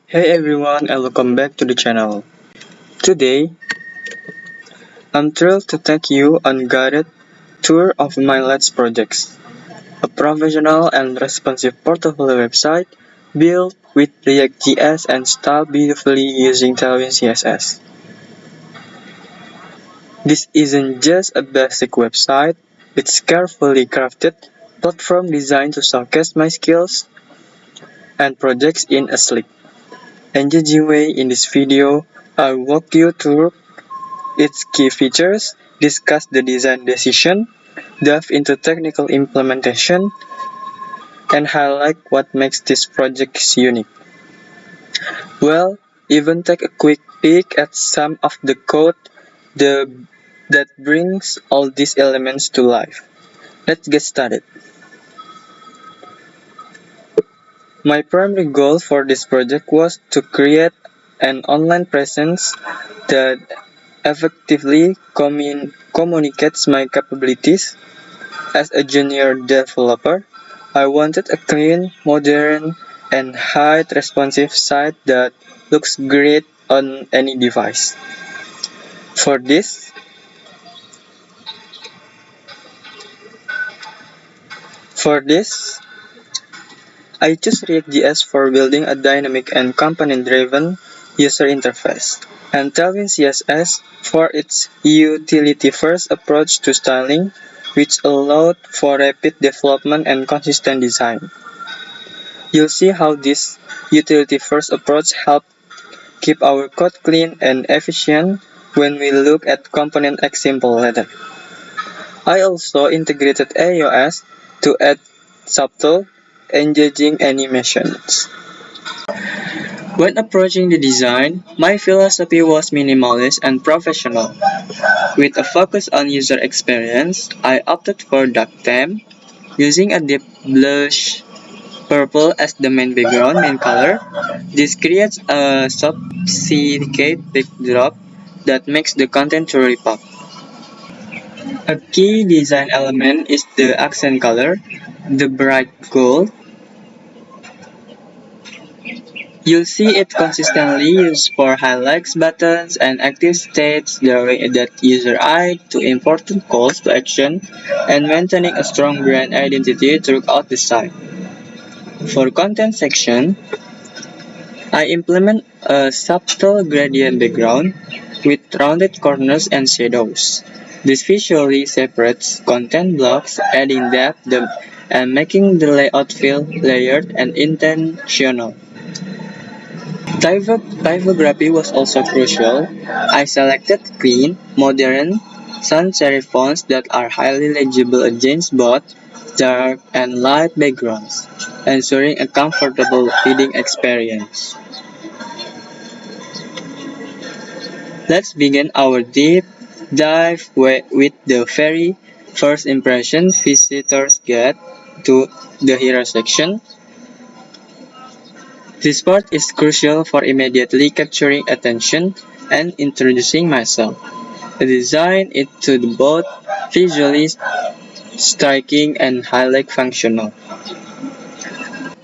Hey everyone and welcome back to the channel. Today, I'm thrilled to take you on a guided tour of my Let's projects, a professional and responsive portfolio website built with React.js and styled beautifully using Tailwind CSS. This isn't just a basic website, it's carefully crafted platform designed to showcase my skills and projects in a sleek, engaging way. In this video, I'll walk you through its key features, discuss the design decision, dive into technical implementation, and highlight what makes this project unique. Well, even take a quick peek at some of the code the, that brings all these elements to life. Let's get started. My primary goal for this project was to create an online presence that effectively communicates my capabilities. As a junior developer, I wanted a clean, modern, and height responsive site that looks great on any device. For this, for this, I chose React.js for building a dynamic and component-driven user interface, and Tailwind CSS for its utility-first approach to styling, which allowed for rapid development and consistent design. You'll see how this utility-first approach helps keep our code clean and efficient when we look at component example later. I also integrated AOS to add subtle, engaging animations. When approaching the design, my philosophy was minimalist and professional. With a focus on user experience, I opted for dark theme, using a deep blush purple as the main color. This creates a sophisticated backdrop that makes the content truly pop. A key design element is the accent color, the bright gold. You'll see it consistently used for highlights, buttons, and active states, drawing that user eye to important calls to action and maintaining a strong brand identity throughout the site. For content section, I implement a subtle gradient background with rounded corners and shadows. This visually separates content blocks, adding depth and making the layout feel layered and intentional. Typography was also crucial. I selected clean, modern, sans-serif fonts that are highly legible against both dark and light backgrounds, ensuring a comfortable reading experience. Let's begin our deep dive with the very first impression visitors get to the hero section. This part is crucial for immediately capturing attention and introducing myself. I design it to be both visually striking and highly functional.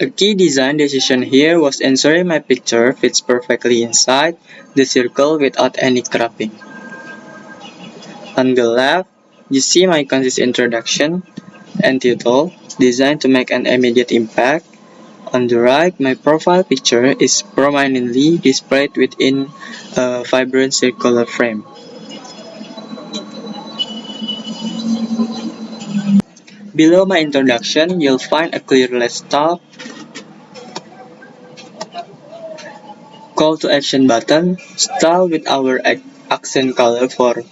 A key design decision here was ensuring my picture fits perfectly inside the circle without any cropping. On the left, you see my concise introduction and title, designed to make an immediate impact. On the right, my profile picture is prominently displayed within a vibrant circular frame. Below my introduction, you'll find a clear Let's Talk call to action button, styled with our accent color for.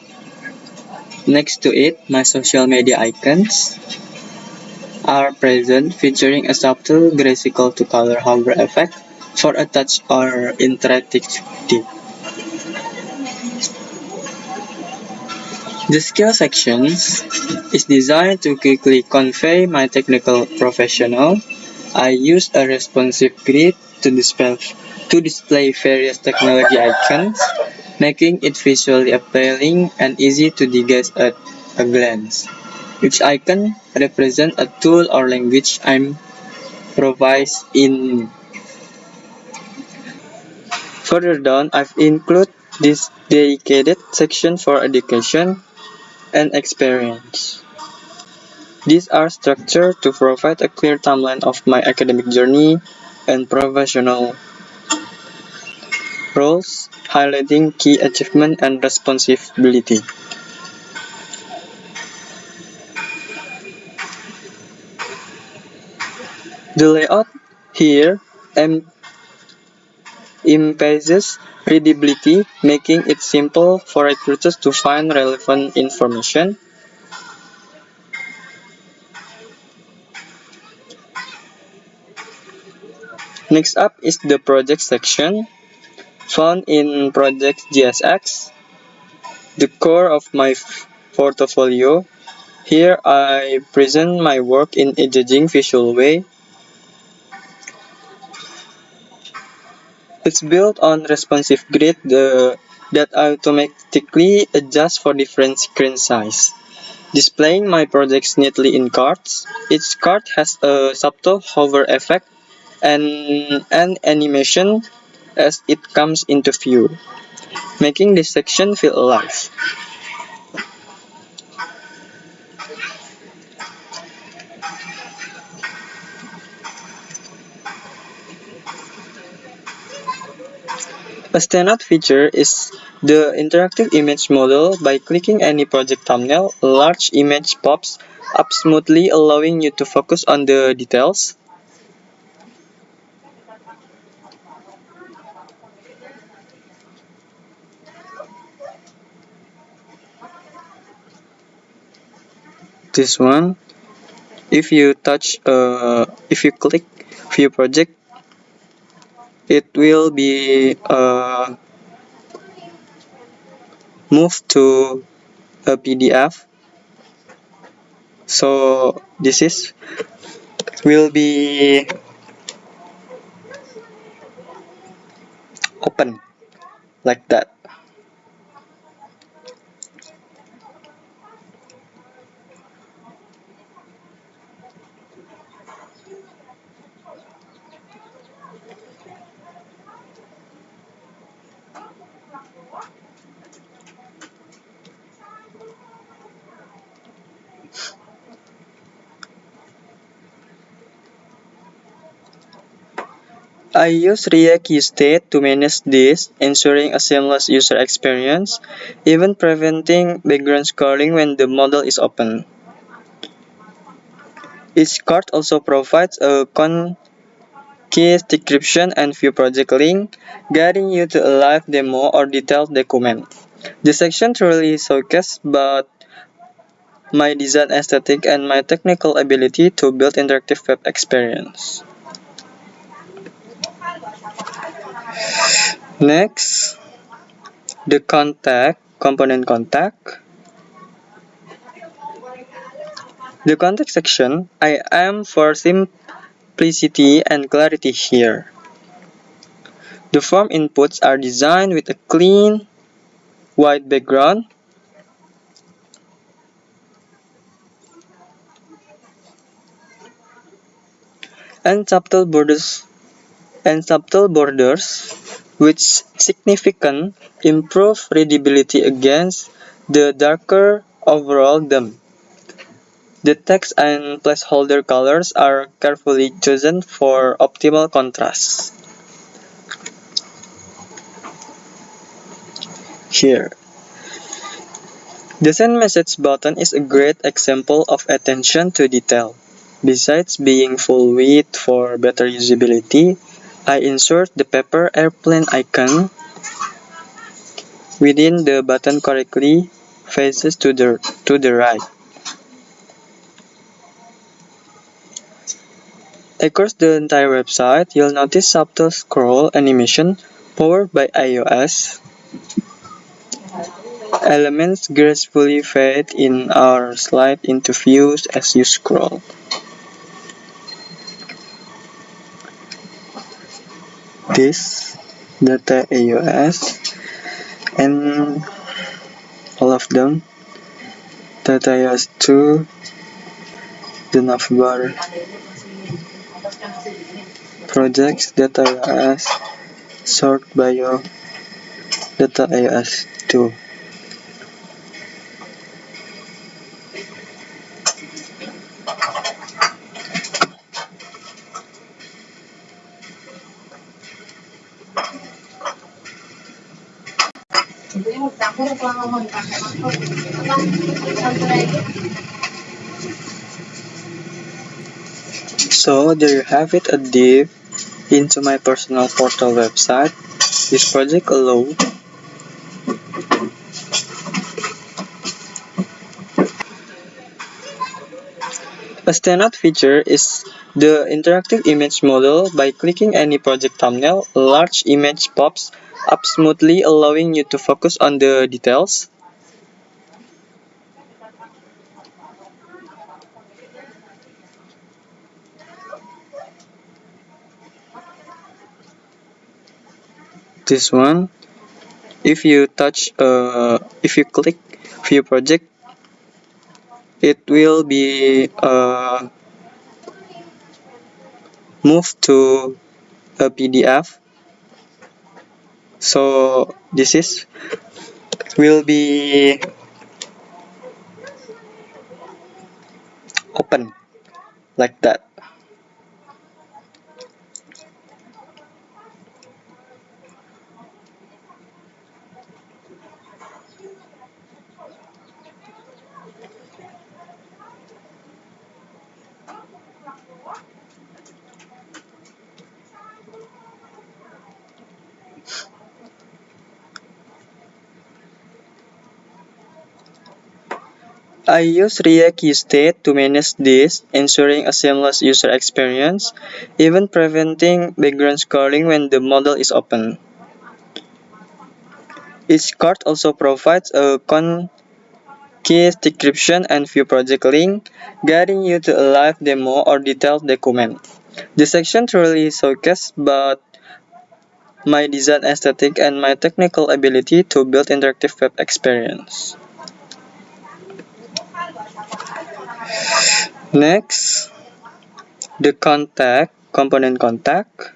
Next to it, my social media icons are present, featuring a subtle graphical to color hover effect for a touch or interactivity. The skill section is designed to quickly convey my technical professional. I use a responsive grid to display various technology icons, making it visually appealing and easy to digest at a glance. Each icon represents a tool or language I'm proficient in. Further down, I've included this dedicated section for education and experience. These are structured to provide a clear timeline of my academic journey and professional roles, highlighting key achievement and responsibility. The layout here emphasizes readability, making it simple for recruiters to find relevant information. Next up is the project section, found in Project GSX, the core of my portfolio. Here I present my work in engaging visual way. It's built on responsive grid that automatically adjusts for different screen size. Displaying my projects neatly in cards, each card has a subtle hover effect and an animation as it comes into view, making this section feel alive. A standout feature is the interactive image model. By clicking any project thumbnail, a large image pops up smoothly, allowing you to focus on the details. This one, if you click view project, it will be moved to a PDF. So this is will be open like that. I use React UState to manage this, ensuring a seamless user experience, even preventing background scrolling when the model is open. Each card also provides a concise description and view project link, guiding you to a live demo or detailed document. This section truly showcases both my design aesthetic and my technical ability to build interactive web experience. Next, the component contact. The contact section, I am for simplicity and clarity here. The form inputs are designed with a clean, white background. And subtle borders, which significantly improve readability against the darker overall theme. The text and placeholder colors are carefully chosen for optimal contrast. Here, the send message button is a great example of attention to detail. Besides being full width for better usability, I insert the paper airplane icon within the button correctly faces to the right. Across the entire website, you'll notice subtle scroll animation powered by iOS. Elements gracefully fade in or slide into views as you scroll. This data iOS and all of them, data iOS 2, the navbar projects, data iOS, sort by your data iOS 2. So there you have it, a dive into my personal portal website. This project allows a standout feature is the interactive image model. By clicking any project thumbnail, a large image pops up smoothly, allowing you to focus on the details. This one, if you click view project, it will be moved to a PDF. So this is will be open like that. I use React UState to manage this, ensuring a seamless user experience, even preventing background scrolling when the model is open. Each card also provides a keys description and view project link, guiding you to a live demo or detailed document. This section truly showcases both my design aesthetic and my technical ability to build interactive web experience. Next, the component contact.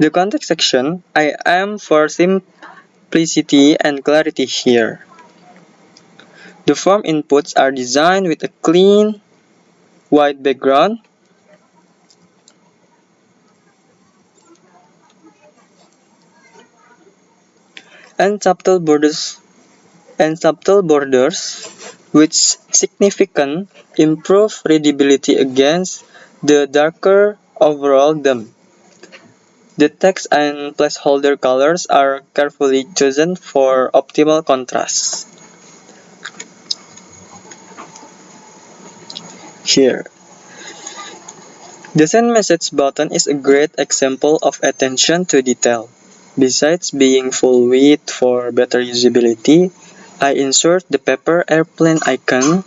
The contact section, I am for simplicity and clarity here. The form inputs are designed with a clean, white background. And subtle borders, which significantly improve readability against the darker overall theme. The text and placeholder colors are carefully chosen for optimal contrast. Here, the send message button is a great example of attention to detail. Besides being full width for better usability, I insert the paper airplane icon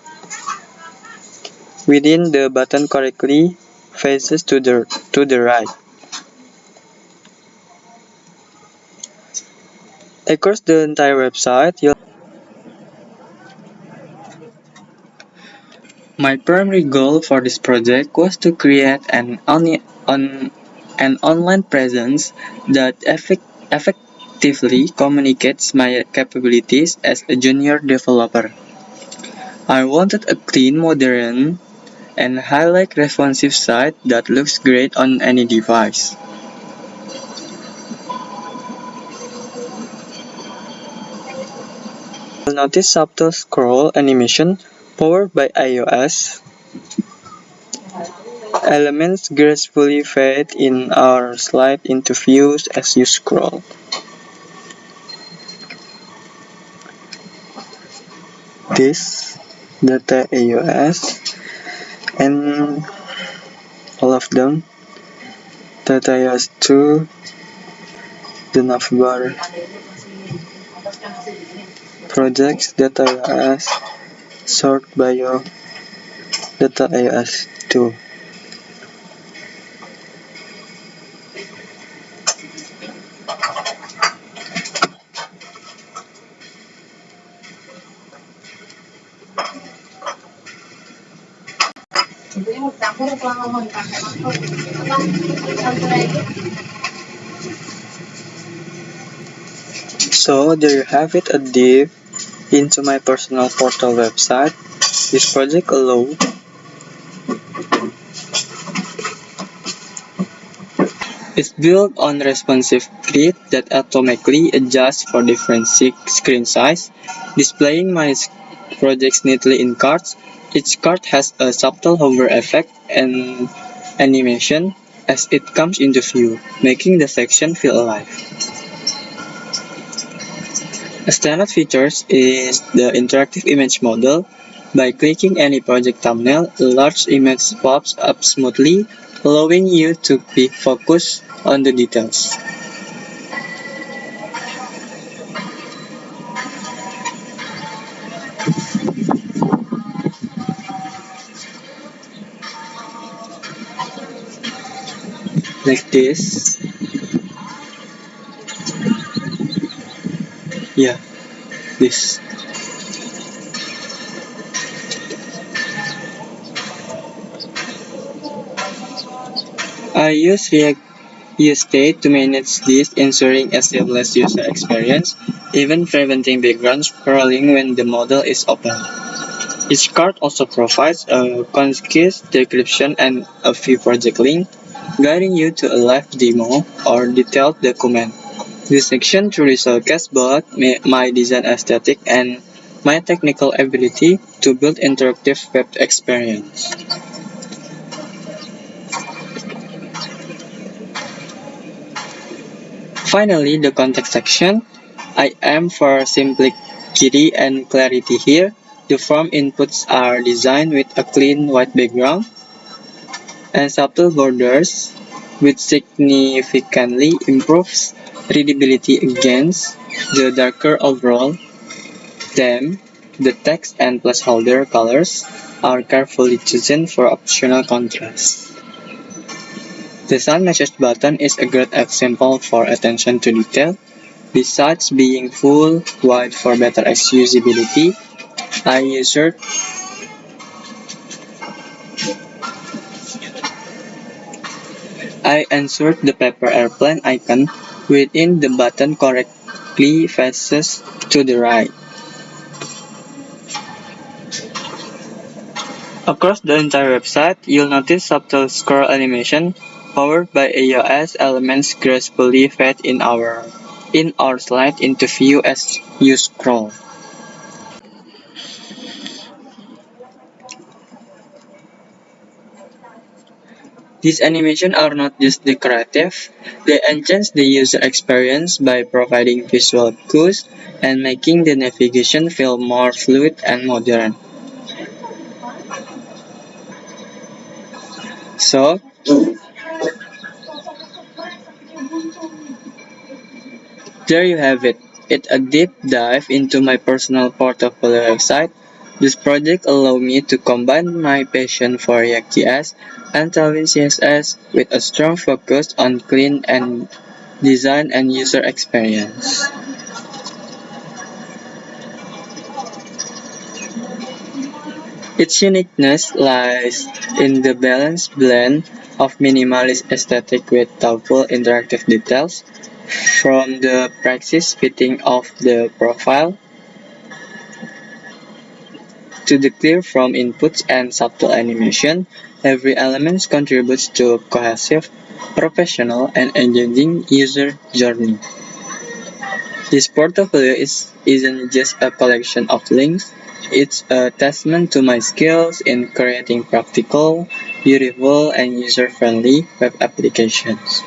within the button correctly faces to the right. Across the entire website, my primary goal for this project was to create an online presence that effectively communicates my capabilities as a junior developer. I wanted a clean, modern, and highly responsive site that looks great on any device. You'll notice subtle scroll animation powered by iOS. Elements gracefully fade in or slide into views as you scroll. This data iOS and all of them, data iOS 2, the navbar projects, data iOS, sort by your data iOS 2. So there you have it, a dive into my personal portal website. This project allows is built on responsive grid that automatically adjusts for different screen size, displaying my projects neatly in cards. Each card has a subtle hover effect and animation as it comes into view, making the section feel alive. A standard feature is the interactive image model. By clicking any project thumbnail, a large image pops up smoothly, allowing you to be focused on the details. Like this. Yeah, this. I use React State to manage this, ensuring a seamless user experience, even preventing background scrolling when the model is open. Each card also provides a concise description and a few project links, guiding you to a live demo or detailed document. This section truly showcases both my design aesthetic and my technical ability to build interactive web experience. Finally, the context section. I am for simplicity and clarity here. The form inputs are designed with a clean white background and subtle borders, which significantly improves readability against the darker overall theme. The text and placeholder colors are carefully chosen for optional contrast. The Sun Message button is a great example for attention to detail. Besides being full white for better usability, I insert the paper airplane icon within the button correctly faces to the right. Across the entire website, you'll notice subtle scroll animation powered by iOS elements gracefully fade in or slide into view as you scroll. These animations are not just decorative, they enhance the user experience by providing visual cues and making the navigation feel more fluid and modern. So, there you have it. It's a deep dive into my personal portfolio website. This project allowed me to combine my passion for React.js and Tailwind CSS with a strong focus on clean and design and user experience. Its uniqueness lies in the balanced blend of minimalist aesthetic with thoughtful interactive details, from the precise fitting of the profile to the clear from inputs and subtle animation. Every element contributes to a cohesive, professional, and engaging user journey. This portfolio isn't just a collection of links, it's a testament to my skills in creating practical, beautiful, and user-friendly web applications.